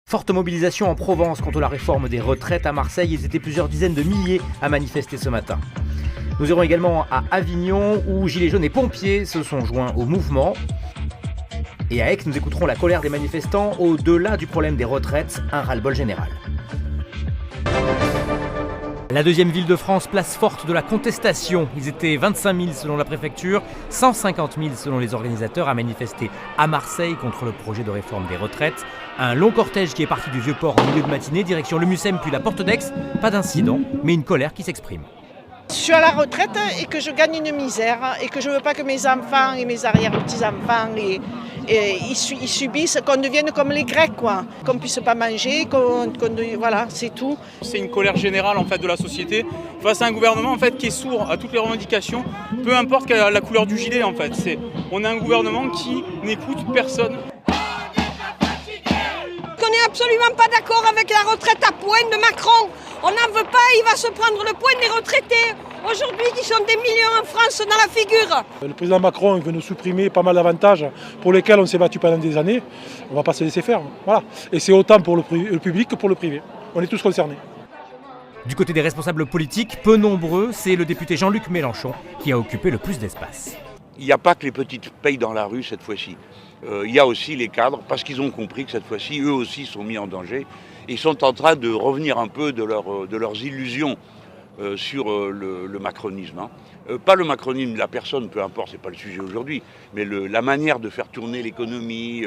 Forte mobilisation en Provence contre la réforme des retraites à Marseille. Ils étaient plusieurs dizaines de milliers à manifester ce matin. Nous irons également à Avignon où Gilets jaunes et pompiers se sont joints au mouvement. Et à Aix, nous écouterons la colère des manifestants au-delà du problème des retraites, un ras-le-bol général. La deuxième ville de France, place forte de la contestation. Ils étaient 25 000 selon la préfecture, 150 000 selon les organisateurs à manifester à Marseille contre le projet de réforme des retraites. Un long cortège qui est parti du Vieux-Port en milieu de matinée, direction le Mucem puis la Porte d'Aix. Pas d'incident, mais une colère qui s'exprime. Je suis à la retraite et que je gagne une misère et que je ne veux pas que mes enfants et mes arrière-petits-enfants ils subissent, qu'on devienne comme les Grecs, quoi. Qu'on ne puisse pas manger, voilà, c'est tout. C'est une colère générale en fait, de la société face à un gouvernement en fait, qui est sourd à toutes les revendications, peu importe la couleur du gilet. En fait. On a un gouvernement qui n'écoute personne. On n'est absolument pas d'accord avec la retraite à points de Macron. On n'en veut pas, il va se prendre le point des retraités. Aujourd'hui, qui sont des millions en France dans la figure. Le président Macron veut nous supprimer pas mal d'avantages pour lesquels on s'est battu pendant des années. On ne va pas se laisser faire. Voilà. Et c'est autant pour le public que pour le privé. On est tous concernés. Du côté des responsables politiques, peu nombreux, c'est le député Jean-Luc Mélenchon qui a occupé le plus d'espace. Il n'y a pas que les petites payes dans la rue cette fois-ci. Il y a aussi les cadres, parce qu'ils ont compris que cette fois-ci, eux aussi sont mis en danger. Et ils sont en train de revenir un peu de leurs illusions sur le macronisme. Pas le macronisme de la personne, peu importe, c'est pas le sujet aujourd'hui, mais la manière de faire tourner l'économie,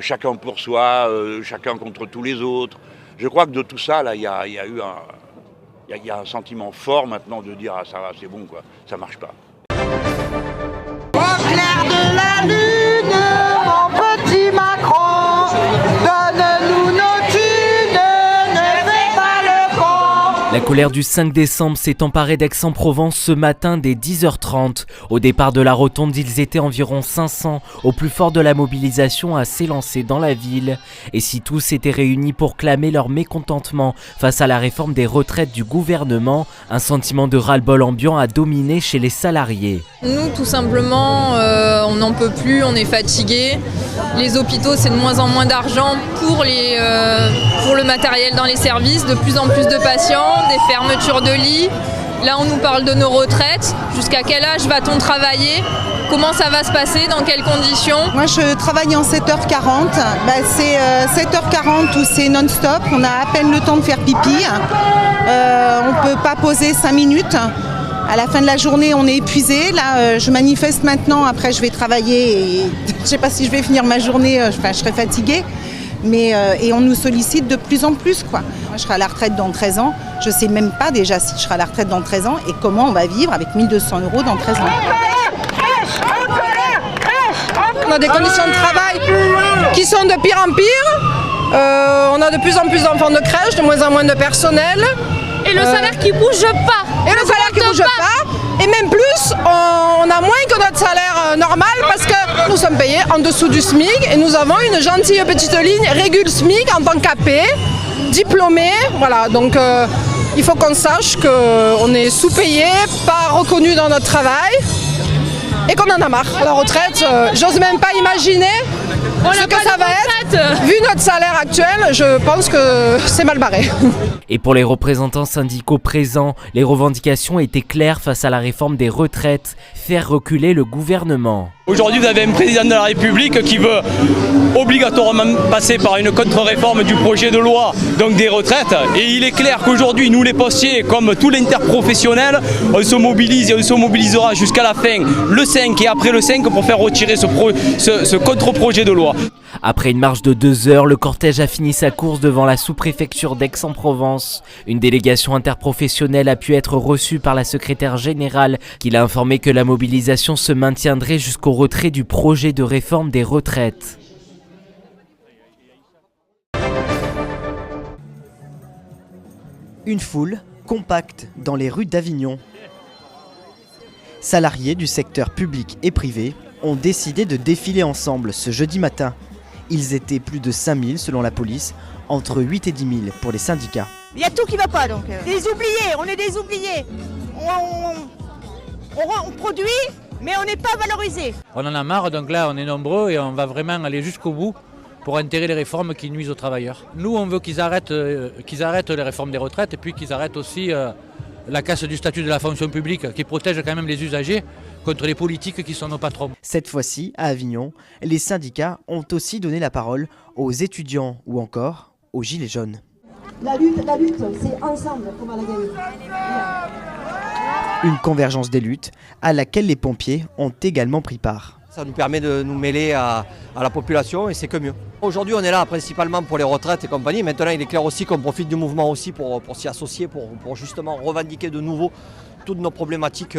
chacun pour soi, chacun contre tous les autres. Je crois que de tout ça, là, il y a un sentiment fort maintenant de dire « Ah, ça va, c'est bon, quoi, ça marche pas ». Au clair de la lune, mon petit Macron, donne-nous nos thunes, ne fais pas le con. La colère du 5 décembre s'est emparée d'Aix-en-Provence ce matin dès 10h30. Au départ de la rotonde, ils étaient environ 500 au plus fort de la mobilisation à s'élancer dans la ville. Et si tous s'étaient réunis pour clamer leur mécontentement face à la réforme des retraites du gouvernement, un sentiment de ras-le-bol ambiant a dominé chez les salariés. Nous, tout simplement, on n'en peut plus, on est fatigués. Les hôpitaux, c'est de moins en moins d'argent pour le matériel dans les services, de plus en plus de patients, des fermetures de lits. Là, on nous parle de nos retraites. Jusqu'à quel âge va-t-on travailler? Comment ça va se passer? Dans quelles conditions? Moi, je travaille en 7h40. C'est 7h40 où c'est non-stop. On a à peine le temps de faire pipi. On ne peut pas poser 5 minutes. À la fin de la journée, on est épuisé. Là, je manifeste maintenant. Après, je vais travailler. Et je ne sais pas si je vais finir ma journée. Je serai fatiguée. Et on nous sollicite de plus en plus, quoi. Moi, je serai à la retraite dans 13 ans. Je ne sais même pas déjà si je serai à la retraite dans 13 ans et comment on va vivre avec 1 200 € dans 13 ans. On a des conditions de travail qui sont de pire en pire. On a de plus en plus d'enfants de crèche, de moins en moins de personnel. Et le salaire qui bouge pas. Et le salaire qui bouge pas. Et même plus, on a moins que notre salaire normal parce que nous sommes payés en dessous du SMIC et nous avons une gentille petite ligne régule SMIC en tant qu'AP, diplômé. Voilà, donc il faut qu'on sache qu'on est sous-payé, pas reconnu dans notre travail et qu'on en a marre. À la retraite, j'ose même pas imaginer ce que ça va être. Vu notre salaire actuel, je pense que c'est mal barré. Et pour les représentants syndicaux présents, les revendications étaient claires face à la réforme des retraites, faire reculer le gouvernement. Aujourd'hui, vous avez un président de la République qui veut obligatoirement passer par une contre-réforme du projet de loi, donc des retraites. Et il est clair qu'aujourd'hui, nous les postiers, comme tous l'interprofessionnel, on se mobilise et on se mobilisera jusqu'à la fin, le 5 et après le 5 pour faire retirer ce contre-projet de loi. Après une marche de 2 heures, le cortège a fini sa course devant la sous-préfecture d'Aix-en-Provence. Une délégation interprofessionnelle a pu être reçue par la secrétaire générale qui l'a informé que la mobilisation se maintiendrait jusqu'au retrait du projet de réforme des retraites. Une foule compacte dans les rues d'Avignon. Salariés du secteur public et privé ont décidé de défiler ensemble ce jeudi matin. Ils étaient plus de 5000 selon la police, entre 8 et 10 000 pour les syndicats. Il y a tout qui va pas donc. Des oubliés, on est des oubliés. On produit, mais on n'est pas valorisé. On en a marre, donc là on est nombreux et on va vraiment aller jusqu'au bout pour enterrer les réformes qui nuisent aux travailleurs. Nous, on veut qu'ils arrêtent les réformes des retraites et puis qu'ils arrêtent aussi la casse du statut de la fonction publique qui protège quand même les usagers contre les politiques qui sont nos patrons. Cette fois-ci, à Avignon, les syndicats ont aussi donné la parole aux étudiants ou encore aux gilets jaunes. La lutte, c'est ensemble qu'on va la gagner. Une convergence des luttes à laquelle les pompiers ont également pris part. Ça nous permet de nous mêler à la population et c'est que mieux. Aujourd'hui on est là principalement pour les retraites et compagnie. Maintenant il est clair aussi qu'on profite du mouvement aussi pour s'y associer, pour justement revendiquer de nouveau toutes nos problématiques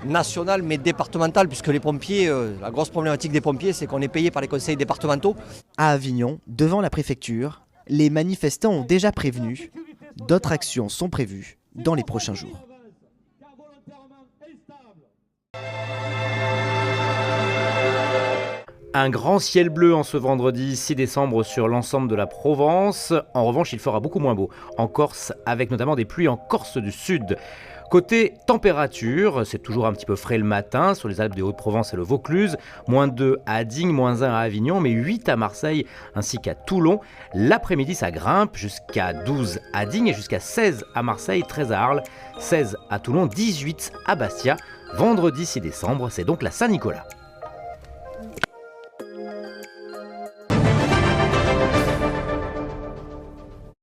nationales mais départementales. Puisque les pompiers, la grosse problématique des pompiers c'est qu'on est payé par les conseils départementaux. À Avignon, devant la préfecture, les manifestants ont déjà prévenu. D'autres actions sont prévues dans les prochains jours. Un grand ciel bleu en ce vendredi 6 décembre sur l'ensemble de la Provence. En revanche, il fera beaucoup moins beau en Corse, avec notamment des pluies en Corse du Sud. Côté température, c'est toujours un petit peu frais le matin sur les Alpes des Hauts-de-Provence et le Vaucluse. -2 à Digne, -1 à Avignon, mais 8 à Marseille ainsi qu'à Toulon. L'après-midi, ça grimpe jusqu'à 12 à Digne et jusqu'à 16 à Marseille, 13 à Arles, 16 à Toulon, 18 à Bastia. Vendredi 6 décembre, c'est donc la Saint-Nicolas.